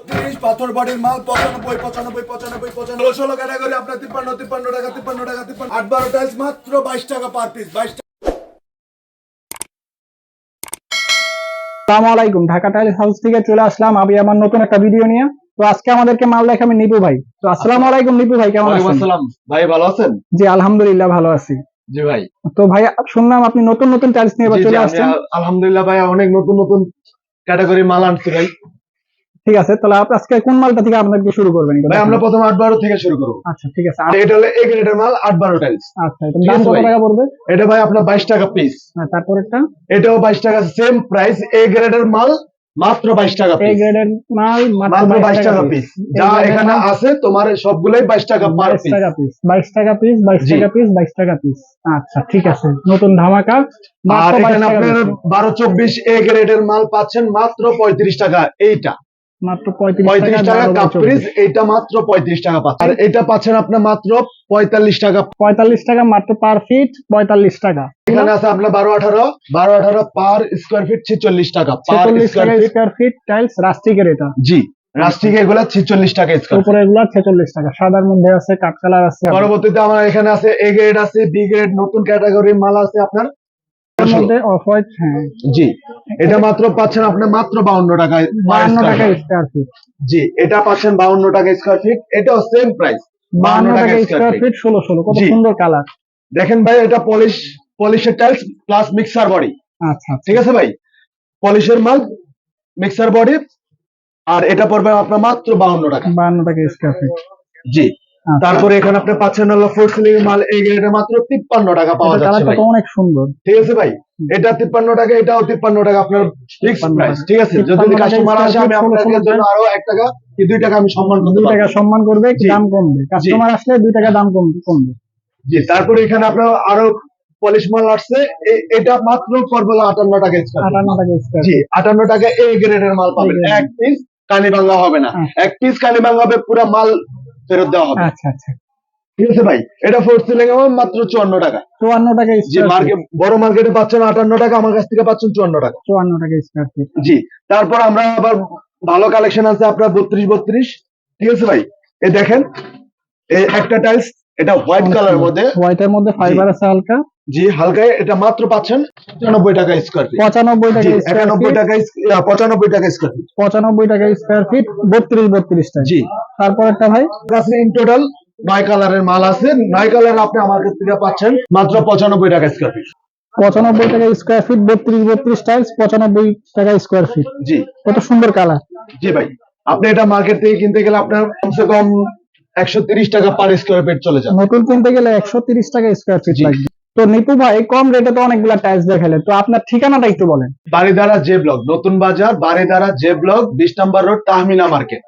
32 পাথর বডির মাল 95 95 95 95 16 ক্যাটাগরি আপনার 53 53 টাকা 53 টাকা 53 8 12 টাইলস মাত্র 22 টাকা পার পিস 22 টাকা। আসসালামু আলাইকুম, ঢাকা টাইলস হাউস থেকে চলে আসলাম আমি আমার নতুন একটা ভিডিও নিয়ে। তো আজকে আমাদেরকে মাল দেখাবে নিপু ভাই। তো আসসালামু আলাইকুম নিপু ভাই, কেমন ওয়ালাইকুম আছেন? আসসালাম ভাই, ভালো আছেন? জি আলহামদুলিল্লাহ ভালো আছি। জি ভাই। তো ভাই শুনলাম আপনি নতুন নতুন টাইলস নিয়ে এবার জি, জি, চলে আমি আসছেন। আলহামদুলিল্লাহ ভাই, অনেক নতুন নতুন ক্যাটাগরি মাল আনছি ভাই। ঠিক আছে, তাহলে আপনি আজকে কোন মালটা থেকে আপনাকে শুরু করবেন? ভাই আমরা প্রথম 8-12 থেকে শুরু করবো। আচ্ছা ঠিক আছে। এটা হলো এ গ্রেডের মাল 8-12 টাইলস। আচ্ছা, এটা ঠিক দাম আছে কত ভাই। টাকা পড়বে? এটা ভাই আপনার 22 টাকা পিস। তারপরেরটা এটাও 22 টাকা, সেম প্রাইস। এ গ্রেডের মাল মাত্র 22 টাকা এই পিস। গ্রেডের মাল মাত্র 22 টাকা পিস। যা এখানে আছে তোমার সবগুলোই 22 টাকা পার 22 পিস। টাকা পিস, 22 টাকা পিস, 22 জি। টাকা পিস, 22 টাকা পিস। আচ্ছা ঠিক আছে, নতুন ধামাকা আর মাত্র 22 এখানে টাকা আপনার পিস। 12-24 এ গ্রেডের মাল পাচ্ছেন মাত্র 35 টাকা। এইটা মাত্র 35 35 টাকা 12 কাপ 24 পিস, এইটা মাত্র 35 টাকা পাচ্ছেন। আর এটা পাচ্ছেন আপনার মাত্র 45 টাকা। 45 টাকা মাত্র পার ফিট, 45 টাকা। এখানে আছে আপনার 12-18 পার স্কোয়ার ফিট 46 টাকা পার 46 স্কোয়ার টাকা ফিট। স্কয়ার ফিট টাইলস রাস্টিকের এটা। জি, রাস্টিক এগুলা 46 টাকা স্কোয়ার। উপরে এগুলা 46 টাকা, সাদার মধ্যে আছে, কাট কালার আছে। পরবর্তীতে আমার এখানে আছে এ গ্রেড আছে, বি গ্রেড, নতুন ক্যাটাগরির মাল আছে আপনার। এর মধ্যে অফ হোয়াইট, হ্যাঁ জি, এটা মাত্র পাচ্ছেন আপনার মাত্র 52 টাকায় পার 52 স্কোয়ার টাকা ফিট। Square feet. জি, এটা পাচ্ছেন 52 টাকা স্কোয়ার ফিট। এটাও সেম প্রাইস 52 টাকা স্কোয়ার স্কয়ার ফিট। ফিট, 16 কত জি। সুন্দর কালার। দেখেন ভাই, এটা পলিশের টাইলস প্লাস মিক্সার বডি। আচ্ছা ঠিক আছে ভাই, পলিশের মাল, মিক্সার বডি। আর এটা পড়বে আপনার মাত্র 52 টাকা। 52 টাকা স্কয়ার ফিট। জি। আচ্ছা। তারপরে এখানে আপনি পাচ্ছেন হলো ফোর সিলিং মাল, এই গ্রেডে মাত্র 53 টাকা পাওয়া এটা যাচ্ছে কালারটা ভাই। তো অনেক সুন্দর। ঠিক আছে ভাই, এটা 53 টাকা, এটাও 53 টাকা আপনার ফিক্সড 53 প্রাইস। টাকা। ঠিক আছে, যদি 53 টাকা কাস্টমার আসে আমি স্কয়ার ফিট, আপনাদের 16 জন্য আরো 1 টাকা কি 2 টাকা আমি সম্মান করতে 2 টাকা পারবো। সম্মান করবে, জি। দাম কমবে। কাস্টমার আসলে 2 টাকা দাম কমবে। জি, তারপরে এখানে আপনার আরো পলিশ মাল আসছে। এটা মাত্র পড়বে 58 টাকা স্কয়ার ফিট। 58 টাকা স্কয়ার জি, ফিট। 58 টাকা এ গ্রেডের মাল পাবেন। A grade। এক পিস কানি ভাঙা হবে না। আচ্ছা। এক পিস কানি ভাঙা হবে, পুরো মাল ফেরত দেওয়া হবে। আচ্ছা আচ্ছা। ঠিক আছে ভাই, এটা ফোর সিলিং আমার মাত্র 54 টাকা। 54 টাকা জি, স্কয়ার ফিট। মার্কেট বড় মার্কেটে পাচ্ছেন 58 টাকা, আমার কাছ থেকে পাচ্ছেন 54 টাকা। 54 টাকা স্কয়ার ফিট। জি, তারপর আমরা আবার ভালো কালেকশন আছে আপনার 32-32। ঠিক আছে ভাই, এই দেখেন, এই একটা টাইলস, এটা হোয়াইট কালারের মধ্যে। হোয়াইটের মধ্যে ফাইবার আছে হালকা। জি, হালকা। এটা মাত্র পাচ্ছেন 95 টাকা স্কয়ার ফিট। 95 টাকা জি, স্কয়ার 91 ফিট। টাকা 95 টাকা স্কয়ার ফিট। 95 টাকা স্কয়ার ফিট, 32 টাকা। জি। তারপর একটা ভাই কাছে ইন টোটাল 9 কালারের মাল আছে। 9 কালার আপনি আমার কাছ থেকে পাচ্ছেন মাত্র 95 টাকা স্কয়ার ফিট। 95 টাকা স্কয়ার ফিট, 32 টাইলস, 95 টাকা স্কয়ার ফিট। জি। কত সুন্দর কালার। জি ভাই, আপনি এটা মার্কেট থেকে কিনতে গেলে আপনার কমসে কম 130 টাকা পার স্কয়ার ফিট চলে যাবে। নতুন কিনতে গেলে 130 টাকা স্কয়ার ফিট জি। লাগবে। তো নিপু ভাই কম রেটে তো অনেকগুলা টাইলস দেখালেন, তো আপনার ঠিকানাটা একটু বলেন। বারিধারা জে ব্লক, নতুন বাজার, বারিধারা জে ব্লক, 20 নম্বর রোড, তাহমিনা মার্কেট।